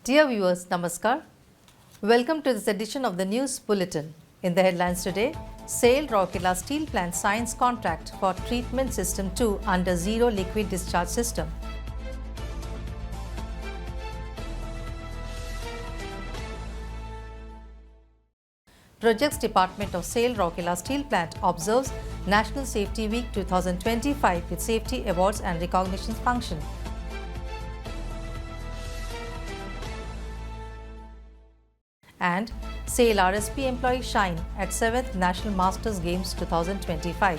Dear viewers, Namaskar. Welcome to this edition of the News Bulletin. In the headlines today, SAIL Rourkela Steel Plant signs contract for Treatment System 2 under Zero Liquid Discharge System. Projects Department of SAIL Rourkela Steel Plant observes National Safety Week 2025 with Safety Awards and Recognitions Function. And SAIL RSP employees shine at 7th National Masters Games 2025.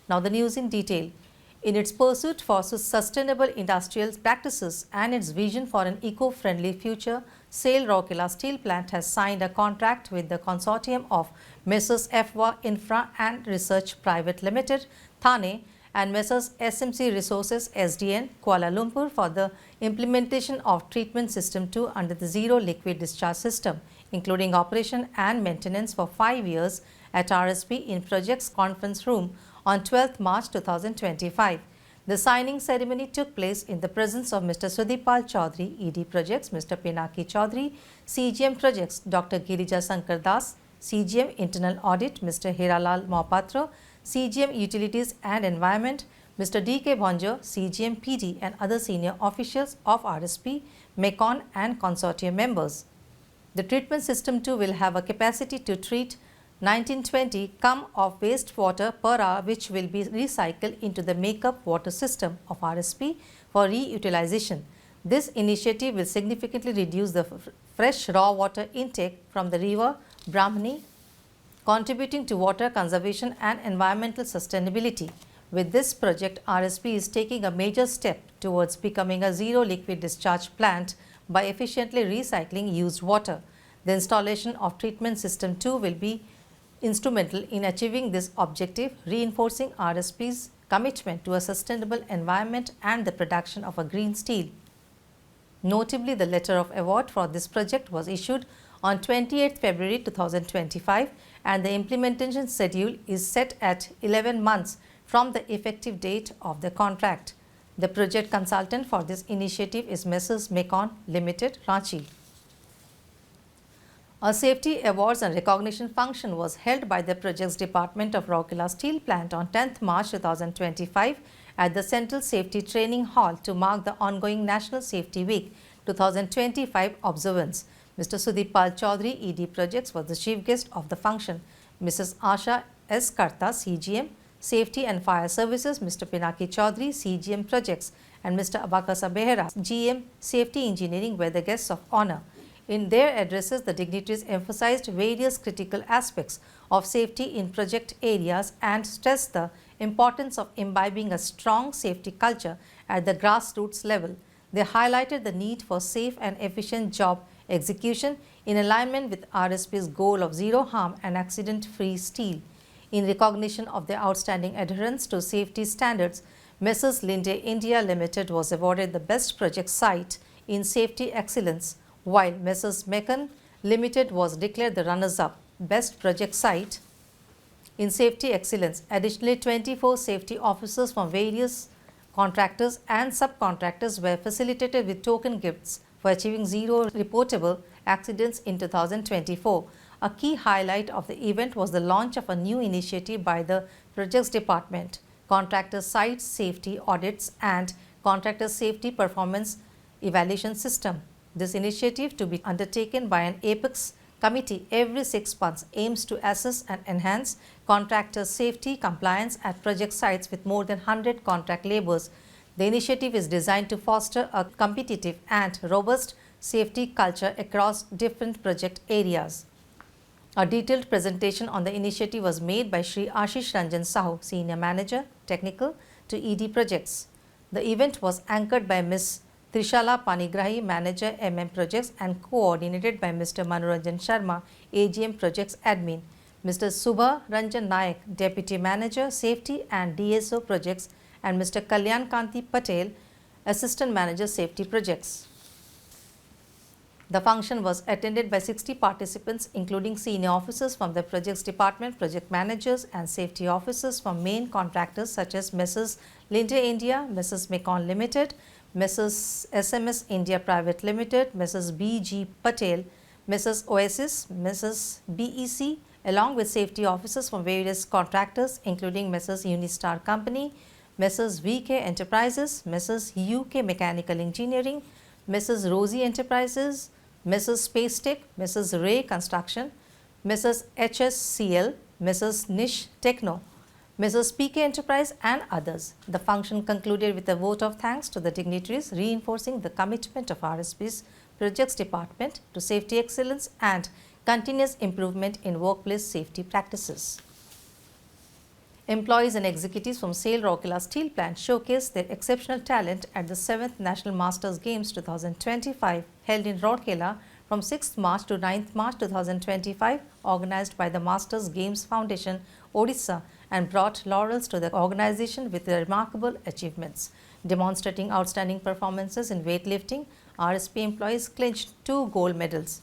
Now the news in detail. In its pursuit for sustainable industrial practices and its vision for an eco-friendly future, SAIL Rourkela Steel Plant has signed a contract with the consortium of Messrs. FWA Infra and Research Private Limited, Thane, and Messrs. SMC Resources SDN, Kuala Lumpur for the implementation of Treatment System 2 under the Zero Liquid Discharge System, including operation and maintenance for 5 years at RSP in Projects Conference Room on 12th March 2025. The signing ceremony took place in the presence of Mr. Sudipal Chaudhary, ED Projects, Mr. Pinaki Chaudhary, CGM Projects, Dr. Girija Sankar Das, CGM Internal Audit, Mr. Hiralal Mohapatra, CGM Utilities and Environment, Mr. D.K. Bhanjo, CGM PD and other senior officials of RSP, MECON and consortium members. The Treatment System 2 will have a capacity to treat 1920 cum of wastewater per hour, which will be recycled into the makeup water system of RSP for reutilization. This initiative will significantly reduce the fresh raw water intake from the river Brahmani, contributing to water conservation and environmental sustainability. With this project, RSP is taking a major step towards becoming a zero liquid discharge plant by efficiently recycling used water. The installation of Treatment System 2 will be instrumental in achieving this objective, reinforcing RSP's commitment to a sustainable environment and the production of a green steel. Notably, the letter of award for this project was issued on 28th February 2025 and the implementation schedule is set at 11 months from the effective date of the contract. The project consultant for this initiative is Messrs. MECON Limited, Ranchi. A Safety Awards and Recognition function was held by the Projects Department of Rourkela Steel Plant on 10th March 2025 at the Central Safety Training Hall to mark the ongoing National Safety Week 2025 observance. Mr. Sudipal Chaudhary, ED Projects, was the chief guest of the function. Mrs. Asha S. Karta, CGM, Safety and Fire Services, Mr. Pinaki Chaudhary, CGM Projects, and Mr. Abakasa Behera, GM, Safety Engineering, were the guests of honor. In their addresses, the dignitaries emphasized various critical aspects of safety in project areas and stressed the importance of imbibing a strong safety culture at the grassroots level. They highlighted the need for safe and efficient job execution in alignment with RSP's goal of zero harm and accident-free steel. In recognition of their outstanding adherence to safety standards, Messrs. Linde India Limited was awarded the Best Project Site in Safety Excellence, while Messrs. MECON Limited was declared the runners-up Best Project Site in Safety Excellence. Additionally, 24 safety officers from various contractors and subcontractors were facilitated with token gifts for achieving zero reportable accidents in 2024. A key highlight of the event was the launch of a new initiative by the Projects Department, Contractor Site Safety Audits and Contractor Safety Performance Evaluation System. This initiative, to be undertaken by an apex committee every 6 months, aims to assess and enhance contractor safety compliance at project sites with more than 100 contract laborers. The initiative is designed to foster a competitive and robust safety culture across different project areas. A detailed presentation on the initiative was made by Shri Ashish Ranjan Sahu, Senior Manager, Technical, to ED Projects. The event was anchored by Ms. Trishala Panigrahi, Manager, MM Projects, and coordinated by Mr. Manoranjan Sharma, AGM Projects Admin, Mr. Subha Ranjan Nayak, Deputy Manager, Safety and DSO Projects, and Mr. Kalyan Kanti Patel, Assistant Manager, Safety Projects. The function was attended by 60 participants, including senior officers from the projects department, project managers and safety officers from main contractors such as Mrs. Linde India, Mrs. Mekon Limited, Mrs. SMS India Private Limited, Mrs. B.G. Patel, Mrs. Oasis, Mrs. BEC, along with safety officers from various contractors, including Mrs. Unistar Company, Mrs. VK Enterprises, Mrs. UK Mechanical Engineering, Mrs. Rosie Enterprises, Mrs. Space Tech, Mrs. Ray Construction, Mrs. HSCL, Mrs. Nish Techno, Mrs. PK Enterprise and others. The function concluded with a vote of thanks to the dignitaries, reinforcing the commitment of RSP's Projects Department to safety excellence and continuous improvement in workplace safety practices. Employees and executives from SAIL Rourkela Steel Plant showcased their exceptional talent at the 7th National Masters Games 2025 held in Rourkela from 6th March to 9th March 2025, organized by the Masters Games Foundation, Odisha, and brought laurels to the organization with their remarkable achievements. Demonstrating outstanding performances in weightlifting, RSP employees clinched 2 gold medals.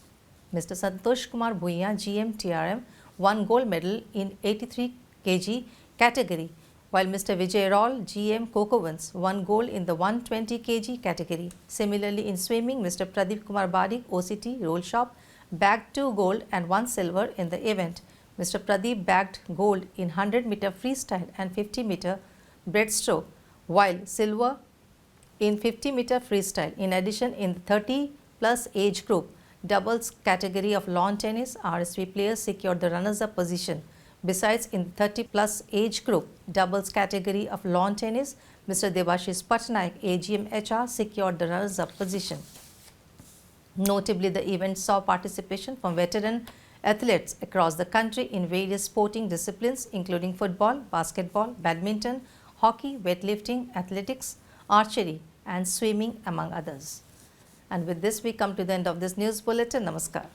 Mr. Santosh Kumar Bhuiya, GM TRM, won gold medal in 83 kg category, while Mr. Vijay Raul, GM Cocovans, won gold in the 120 kg category. Similarly, in swimming, Mr. Pradeep Kumar Badik, OCT, Roll Shop, bagged 2 gold and 1 silver in the event. Mr. Pradeep bagged gold in 100-meter freestyle and 50-meter breaststroke, while silver in 50-meter freestyle. In addition, in the 30-plus age group doubles category of lawn tennis, RSV players secured the runners-up position. Besides, in the 30-plus age group doubles category of lawn tennis, Mr. Debashis Patnaik, AGM HR, secured the runners-up position. Notably, the event saw participation from veteran athletes across the country in various sporting disciplines, including football, basketball, badminton, hockey, weightlifting, athletics, archery, and swimming, among others. And with this, we come to the end of this news bulletin. Namaskar.